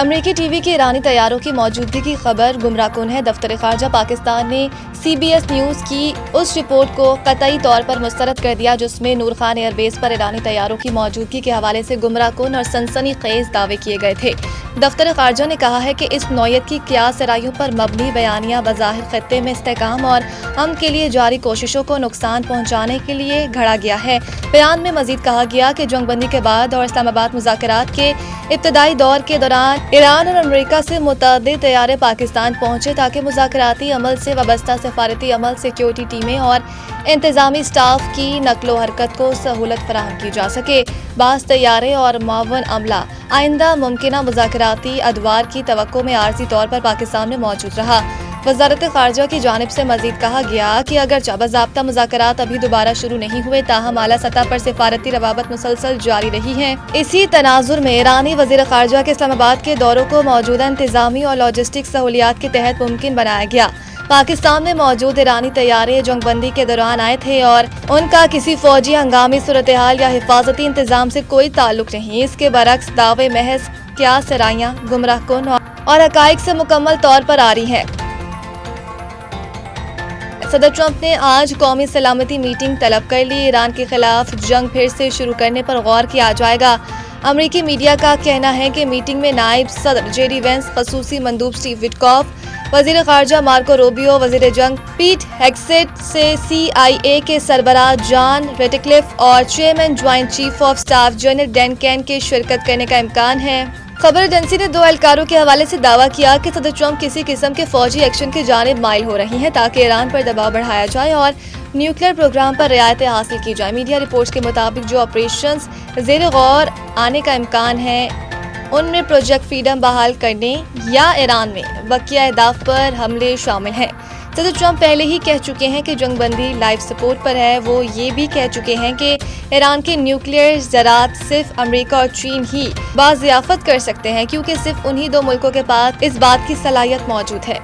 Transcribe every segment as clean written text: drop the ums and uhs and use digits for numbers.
अमरीकी टीवी के ईरानी तैयारों की मौजूदगी की खबर गुमराहकुन है। दफ्तर खारजा पाकिस्तान ने CBS न्यूज की उस रिपोर्ट को कतई तौर पर मुस्तरद कर दिया जिसमें नूर खान एयरबेस पर ईरानी तैयारों की मौजूदगी के हवाले से गुमराहकुन और सनसनीखेज दावे किए गए थे। दफ्तर खारजा ने कहा है कि इस नौयत की क्यास रायों पर मबनी बयानिया बज़ाहिर खत्ते में इस्तेहकाम और अमन के लिए जारी कोशिशों को नुकसान पहुँचाने के लिए घड़ा गया है। बयान में मजीद कहा गया कि जंगबंदी के बाद और इस्लामाबाद मुज़ाकरात के इब्तदाई दौर के दौरान ईरान और अमेरिका से मुतअद्दिद तैयारे पाकिस्तान पहुंचे ताकि मुज़ाकराती अमल से वाबस्ता सफारती अमल, सिक्योरिटी टीमें और इंतजामी स्टाफ की नकलो हरकत को सहूलत फराहम की जा सके। बास तैयारे और मावन अमला आइंदा मुमकिना मुज़ाकराती अदवार की तवक्को में आर्जी तौर पर पाकिस्तान में मौजूद रहा। वज़ारत ख़ारजा की जानिब से मजीद कहा गया कि अगर बाज़ाब्ता मुज़ाकरात अभी दोबारा शुरू नहीं हुए ताहम आला सतह पर सिफारती रवाबत मुसलसल जारी रही हैं। इसी तनाजुर में ईरानी वज़ीर ख़ारजा के इस्लामाबाद के दौरों को मौजूदा इंतजामी और लॉजिस्टिक सहूलियात के तहत मुमकिन बनाया गया। पाकिस्तान में मौजूद ईरानी तैयारे जंगबंदी के दौरान आए थे और उनका किसी फौजी हंगामी सूरत हाल या हिफाजती इंतजाम से कोई ताल्लुक नहीं। इसके बरक्स दावे महज क्या सराइयाँ गुमराहकुन और हकाइक से मुकम्मल तौर पर आ रही हैं। सदर ट्रंप ने आज कौमी सलामती मीटिंग तलब कर ली। ईरान के खिलाफ जंग फिर से शुरू करने पर गौर किया जाएगा। अमरीकी मीडिया का कहना है कि मीटिंग में नायब सदर JD वेंस, खसूसी मंदूब स्टीव विटकॉफ, वजीर खारजा मार्को रूबियो, वजीर जंग पीट हेग्सेट से CIA के सरबराह जॉन रेटक्लिफ और chairman joint chief of staff general Dan can के शिरकत करने का इम्कान है। खबर एजेंसी ने 2 एहलकारों के हवाले से दावा किया कि सदर ट्रंप किसी किस्म के फौजी एक्शन की जानिब माइल हो रही हैं ताकि ईरान पर दबाव बढ़ाया जाए और न्यूक्लियर प्रोग्राम पर रियायतें हासिल की जाए। मीडिया रिपोर्ट्स के मुताबिक जो ऑपरेशंस ज़ेर गौर आने का इम्कान है उनमें प्रोजेक्ट फ्रीडम बहाल करने या ईरान में बकिया अहदाफ पर हमले शामिल हैं। सदर ट्रंप पहले ही कह चुके हैं कि जंगबंदी लाइफ सपोर्ट पर है। वो ये भी कह चुके हैं कि ईरान के न्यूक्लियर ज़रात सिर्फ अमेरिका और चीन ही बाज़ियाफ़त कर सकते हैं क्योंकि सिर्फ उन्हीं 2 मुल्कों के पास इस बात की सलाहियत मौजूद है।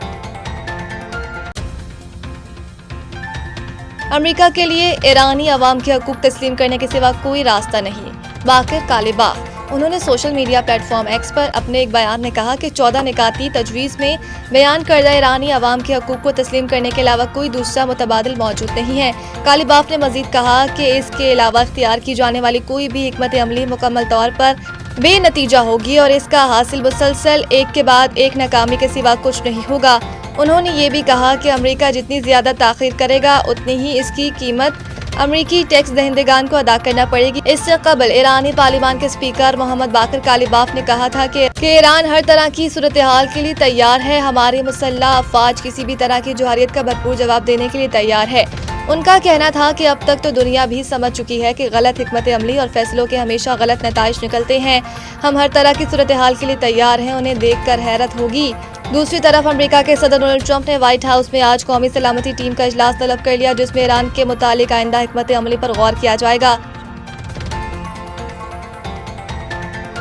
अमेरिका के लिए ईरानी अवाम के हकूक़ तस्लीम करने के सिवा कोई रास्ता नहीं। बाकिर कालिबाफ उन्होंने सोशल मीडिया प्लेटफॉर्म X पर अपने एक बयान में कहा कि 14 निकाती तजवीज़ में बयान करदा ईरानी अवाम के हकूक़ को तस्लीम करने के अलावा कोई दूसरा मुतबादिल मौजूद नहीं है। कालिबाफ ने मजीद कहा कि इसके अलावा इख्तियार की जाने वाली कोई भी हिकमत अमली मुकम्मल तौर पर बेनतीजा होगी और इसका हासिल मुसलसल एक के बाद एक नाकामी के सिवा कुछ नहीं होगा। उन्होंने ये भी कहा कि अमेरिका जितनी ज़्यादा ताख़ीर करेगा उतनी ही इसकी कीमत अमरीकी टैक्स दहिंदगान को अदा करना पड़ेगी। इससे कबल ईरानी पार्लियामान के स्पीकर मोहम्मद बाकर कालिबाफ ने कहा था कि ईरान हर तरह की सूरत हाल के लिए तैयार है। हमारे मुसल्लह अफवाज किसी भी तरह की जोहरियत का भरपूर जवाब देने के लिए तैयार है। उनका कहना था कि अब तक तो दुनिया भी समझ चुकी है कि गलत हिकमत अमली और फैसलों के हमेशा गलत नताइज निकलते हैं। हम हर तरह की सूरत हाल के लिए तैयार हैं। उन्हें देख कर हैरत होगी। दूसरी तरफ अमेरिका के सदर डोनाल्ड ट्रंप ने व्हाइट हाउस में आज कौमी सलामती टीम का इजलास तलब कर लिया जिसमें ईरान के मुतालिक आइंदा हिकमत अमली पर गौर किया जाएगा।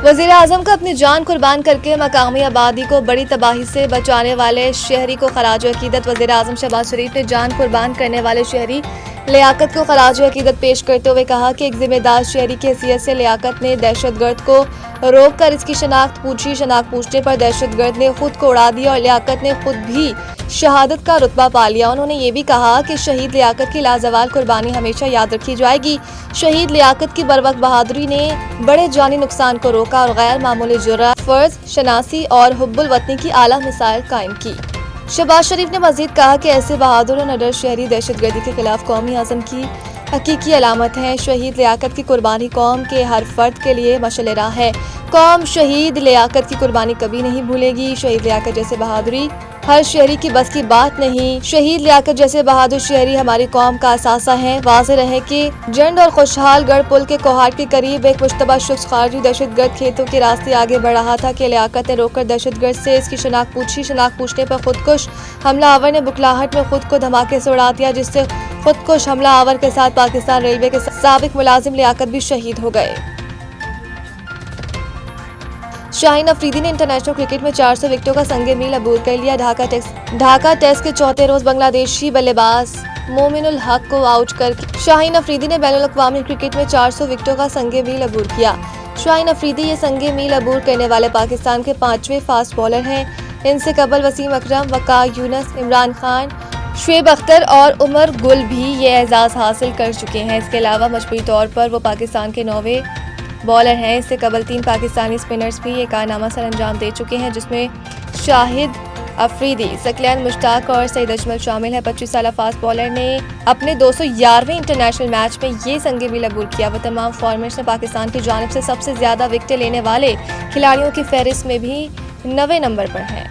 वज़ीर आज़म का अपनी जान कुर्बान करके मकामी आबादी को बड़ी तबाही से बचाने वाले शहरी को खराज अकीदत। वज़ीर आज़म शहबाज शरीफ ने जान कुर्बान करने वाले शहरी लियाकत को खराज अकीदत पेश करते हुए कहा कि एक जिम्मेदार शहरी की हैसियत से लियाकत ने दहशतगर्द को रोक कर इसकी शनाख्त पूछी। शनाख्त पूछने पर दहशतगर्द ने खुद को उड़ा दिया और लियाकत ने खुद भी शहादत का रुतबा पा लिया। उन्होंने ये भी कहा कि शहीद लियाकत की लाजवाल कुर्बानी हमेशा याद रखी जाएगी। शहीद लियाकत की बरवक्त बहादुरी ने बड़े जानी नुकसान को रोका और गैर मामूली जुर्रत, फर्ज, शनासी और हुब्बुल वतनी की आला मिसाल कायम की। शहबाज शरीफ ने मजीद कहा कि ऐसे बहादुर और निडर शहरी दहशतगर्दी के खिलाफ कौमी आज़म की हकीकी अलामत है। शहीद लियाकत की कुर्बानी कौम के हर फर्द के लिए मशअल राह है। कौम शहीद लियाकत की कुर्बानी कभी नहीं भूलेगी। शहीद लियाकत जैसे बहादुरी हर शहरी की बस की बात नहीं। शहीद लियाकत जैसे बहादुर शहरी हमारी कौम का असासा है। वाज़ेह रहे कि जंड और खुशहाल गढ़ पुल के कोहाट के करीब एक मुश्तबा शख्स खारजी दहशतगर्द खेतों के रास्ते आगे बढ़ रहा था कि लियाकत ने रोककर दहशतगर्द से इसकी शनाख्त पूछी। शनाख्त पूछने पर खुदकुश हमलावर ने बुखलाहट में खुद को धमाके से उड़ा दिया जिससे खुदकुश हमलावर के साथ पाकिस्तान रेलवे के साबिक मुलाजिम लियाकत भी शहीद हो गए। शाहीन अफरीदी ने इंटरनेशनल क्रिकेट में 400 विकेटों का संगे मील अबूर कर लिया। ढाका टेस्ट के चौथे रोज बांग्लादेशी बल्लेबाज मोमिनुल हक को आउट करके शाहीन अफरीदी ने बैनुल अक़वामी क्रिकेट में 400 विकेटों का संगे मील अबूर किया। शाहीन अफरीदी ये संगे मील अबूर करने वाले पाकिस्तान के 5वें फास्ट बॉलर हैं। इनसे कबल वसीम अकरम, वक़ार यूनुस, इमरान खान, शुएब अख्तर और उमर गुल भी ये एजाज़ हासिल कर चुके हैं। इसके अलावा मजबूरी तौर पर वो पाकिस्तान के 9वें बॉलर हैं। इससे कबल 3 पाकिस्तानी स्पिनर्स भी ये कारनामा सर अंजाम दे चुके हैं, जिसमें शाहिद अफरीदी, सकलैन मुश्ताक और सईद अजमल शामिल है। 25 साला फास्ट बॉलर ने अपने 211वें इंटरनेशनल मैच में ये संगे मील अबूर किया। वो तमाम फॉर्मेट्स में पाकिस्तान की जानिब से सबसे ज़्यादा विकेटें लेने वाले खिलाड़ियों की फहरिस्त में भी 9वें नंबर पर हैं।